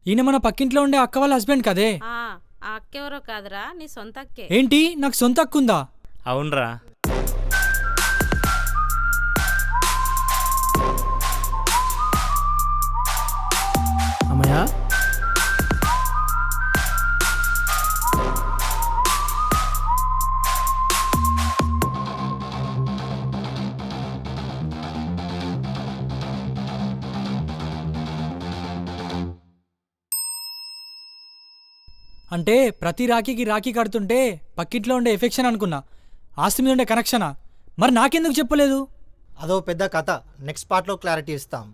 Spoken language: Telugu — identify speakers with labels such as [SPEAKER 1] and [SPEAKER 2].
[SPEAKER 1] ఈయన మన పక్కింట్లో ఉండే అక్క వాళ్ళ హస్బెండ్ కదే.
[SPEAKER 2] ఆ అక్కెవరో కాదురా, నీ సొంత అక్కే.
[SPEAKER 1] ఏంటి, నాకు సొంత అక్క ఉందా?
[SPEAKER 3] అవునరా.
[SPEAKER 4] అమ్మయ్య,
[SPEAKER 1] అంటే ప్రతి రాఖీకి రాఖీ కడుతుంటే పక్కింట్లో ఉండే ఎఫెక్షన్ అనుకున్నా, ఆస్తి మీద ఉండే కనెక్షనా? మరి నాకెందుకు చెప్పలేదు?
[SPEAKER 5] అదో పెద్ద కథ, నెక్స్ట్ పార్ట్లో క్లారిటీ ఇస్తాం.